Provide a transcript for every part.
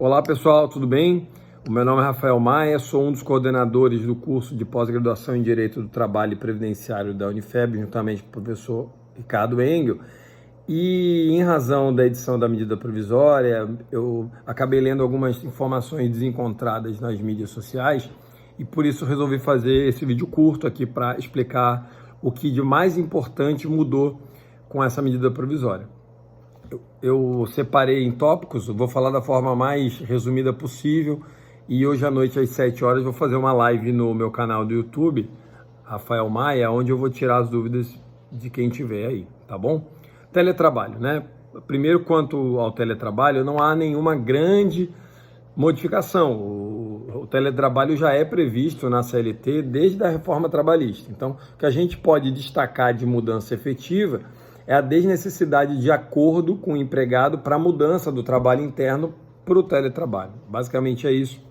Olá pessoal, tudo bem? O meu nome é Rafael Maia, sou um dos coordenadores do curso de pós-graduação em Direito do Trabalho e Previdenciário da Unifeb, juntamente com o professor Ricardo Engel. E em razão da edição da medida provisória, eu acabei lendo algumas informações desencontradas nas mídias sociais e por isso resolvi fazer esse vídeo curto aqui para explicar o que de mais importante mudou com essa medida provisória. Eu separei em tópicos, vou falar da forma mais resumida possível e hoje à noite às 7 horas vou fazer uma live no meu canal do YouTube, Rafael Maia, onde eu vou tirar as dúvidas de quem tiver aí, tá bom? Teletrabalho, né? Primeiro, quanto ao teletrabalho, não há nenhuma grande modificação. O teletrabalho já é previsto na CLT desde a reforma trabalhista. Então, o que a gente pode destacar de mudança efetiva é a desnecessidade de acordo com o empregado para a mudança do trabalho interno para o teletrabalho. Basicamente é isso.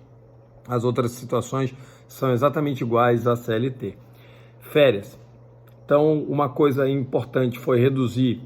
As outras situações são exatamente iguais à CLT. Férias. Então, uma coisa importante foi reduzir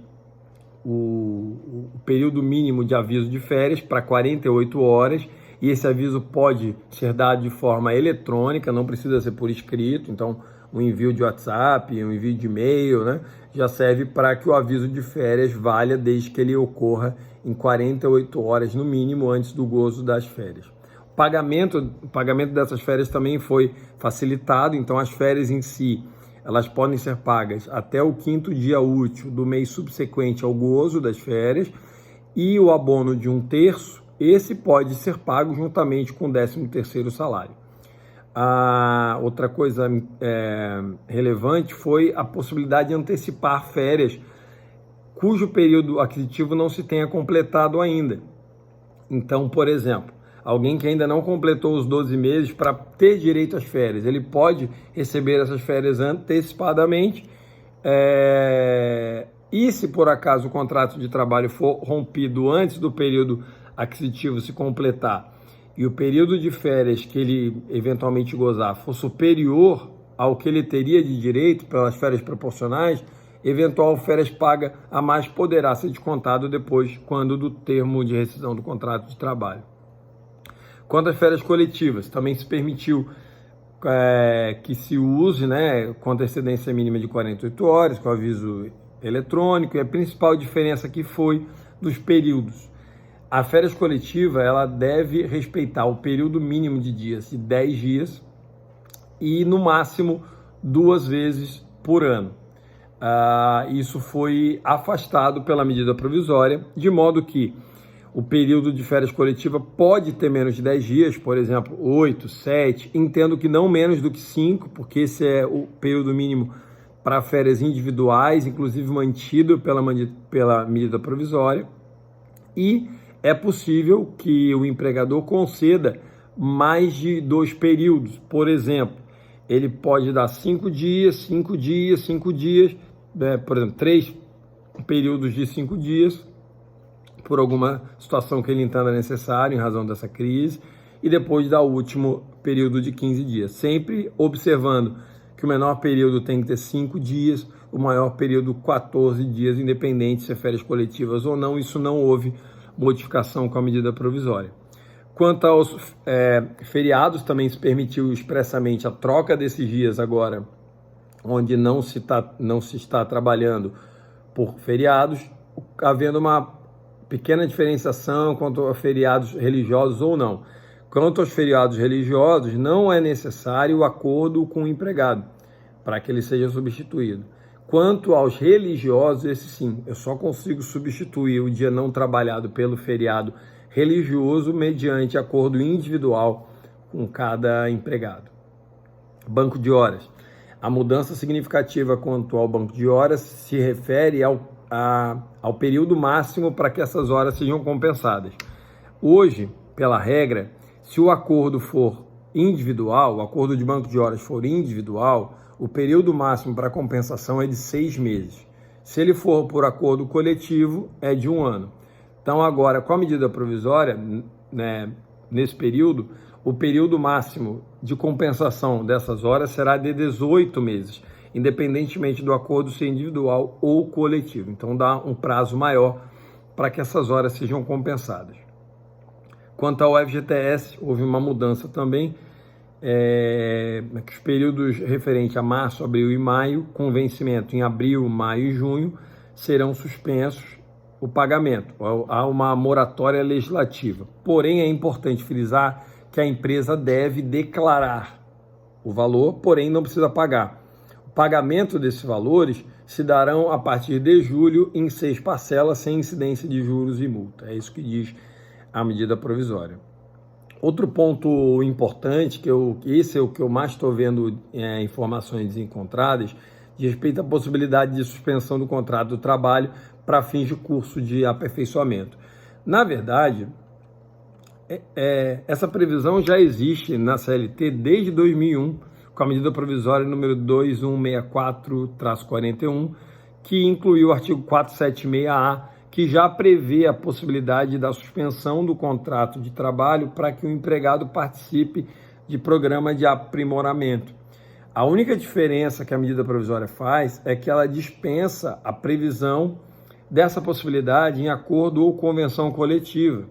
o período mínimo de aviso de férias para 48 horas, e esse aviso pode ser dado de forma eletrônica, não precisa ser por escrito. Então, um envio de WhatsApp, um envio de e-mail, né, já serve para que o aviso de férias valha desde que ele ocorra em 48 horas no mínimo antes do gozo das férias. O pagamento dessas férias também foi facilitado, então as férias em si, elas podem ser pagas até o 5º dia útil do mês subsequente ao gozo das férias, e o abono de 1/3, esse pode ser pago juntamente com o 13º salário. A outra coisa relevante foi a possibilidade de antecipar férias cujo período aquisitivo não se tenha completado ainda. Então, por exemplo, alguém que ainda não completou os 12 meses para ter direito às férias, ele pode receber essas férias antecipadamente, e se por acaso o contrato de trabalho for rompido antes do período aquisitivo se completar e o período de férias que ele eventualmente gozar for superior ao que ele teria de direito pelas férias proporcionais, eventual férias paga a mais poderá ser descontado depois, quando do termo de rescisão do contrato de trabalho. Quanto às férias coletivas, também se permitiu que se use, né, com antecedência mínima de 48 horas, com aviso eletrônico, e a principal diferença aqui foi dos períodos. A férias coletiva, ela deve respeitar o período mínimo de dias de 10 dias e, no máximo, 2 vezes por ano. Isso foi afastado pela medida provisória, de modo que o período de férias coletiva pode ter menos de 10 dias, por exemplo, 8, 7, entendo que não menos do que 5, porque esse é o período mínimo para férias individuais, inclusive mantido pela medida provisória, e é possível que o empregador conceda mais de 2 períodos. Por exemplo, ele pode dar 5 dias, 5 dias, 5 dias, por exemplo, 3 períodos de 5 dias, por alguma situação que ele entenda necessário em razão dessa crise, e depois dar o último período de 15 dias, sempre observando que o menor período tem que ter 5 dias, o maior período 14 dias, independente se é férias coletivas ou não. Isso não houve modificação com a medida provisória. Quanto aos feriados, também se permitiu expressamente a troca desses dias agora, onde não se está trabalhando por feriados, havendo uma pequena diferenciação quanto a feriados religiosos ou não. Quanto aos feriados religiosos, não é necessário o acordo com o empregado para que ele seja substituído. Quanto aos religiosos, esse sim, eu só consigo substituir o dia não trabalhado pelo feriado religioso mediante acordo individual com cada empregado. Banco de horas. A mudança significativa quanto ao banco de horas se refere ao período máximo para que essas horas sejam compensadas. Hoje, pela regra, se o acordo for individual, o acordo de banco de horas for individual, o período máximo para compensação é de 6 meses. Se ele for por acordo coletivo, é de 1 ano. Então, agora, com a medida provisória, né, nesse período, o período máximo de compensação dessas horas será de 18 meses, independentemente do acordo ser individual ou coletivo. Então, dá um prazo maior para que essas horas sejam compensadas. Quanto ao FGTS, houve uma mudança também, que os períodos referentes a março, abril e maio, com vencimento em abril, maio e junho, serão suspensos o pagamento. Há uma moratória legislativa. Porém, é importante frisar que a empresa deve declarar o valor, porém não precisa pagar. O pagamento desses valores se darão a partir de julho em 6 parcelas, sem incidência de juros e multa. É isso que diz a medida provisória. Outro ponto importante, esse é o que eu mais estou vendo informações desencontradas, diz respeito à possibilidade de suspensão do contrato do trabalho para fins de curso de aperfeiçoamento. Na verdade, essa previsão já existe na CLT desde 2001, com a medida provisória número 2164-41, que incluiu o artigo 476-A, que já prevê a possibilidade da suspensão do contrato de trabalho para que o empregado participe de programa de aprimoramento. A única diferença que a medida provisória faz é que ela dispensa a previsão dessa possibilidade em acordo ou convenção coletiva,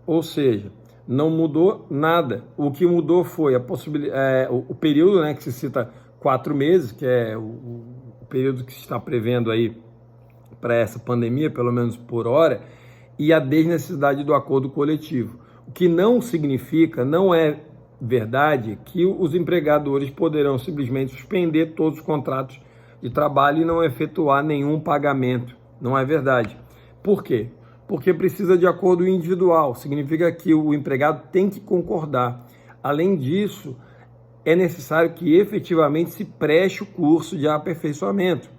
ou seja, não mudou nada. O que mudou foi o período, que se cita 4 meses, que é o período que se está prevendo aí para essa pandemia, pelo menos por hora, e a desnecessidade do acordo coletivo. O que não significa, não é verdade, que os empregadores poderão simplesmente suspender todos os contratos de trabalho e não efetuar nenhum pagamento. Não é verdade. Por quê? Porque precisa de acordo individual, significa que o empregado tem que concordar. Além disso, é necessário que efetivamente se preste o curso de aperfeiçoamento,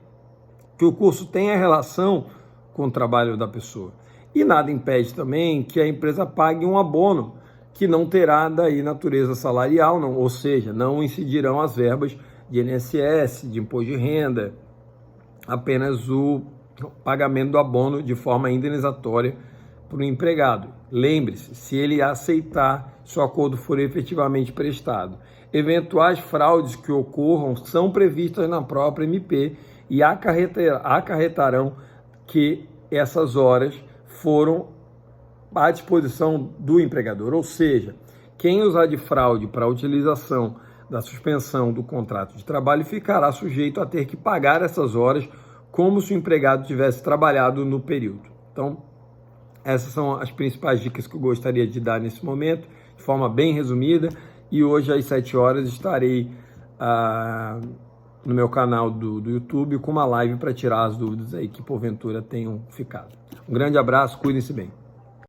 que o curso tenha relação com o trabalho da pessoa. E nada impede também que a empresa pague um abono, que não terá daí natureza salarial, ou seja, não incidirão as verbas de INSS, de imposto de renda, apenas o pagamento do abono de forma indenizatória para o empregado. Lembre-se, se ele aceitar, se o acordo for efetivamente prestado. Eventuais fraudes que ocorram são previstas na própria MP e acarretarão que essas horas foram à disposição do empregador. Ou seja, quem usar de fraude para a utilização da suspensão do contrato de trabalho ficará sujeito a ter que pagar essas horas como se o empregado tivesse trabalhado no período. Então, essas são as principais dicas que eu gostaria de dar nesse momento, de forma bem resumida, e hoje às 7 horas estarei no meu canal do YouTube com uma live para tirar as dúvidas aí que porventura tenham ficado. Um grande abraço, cuidem-se bem.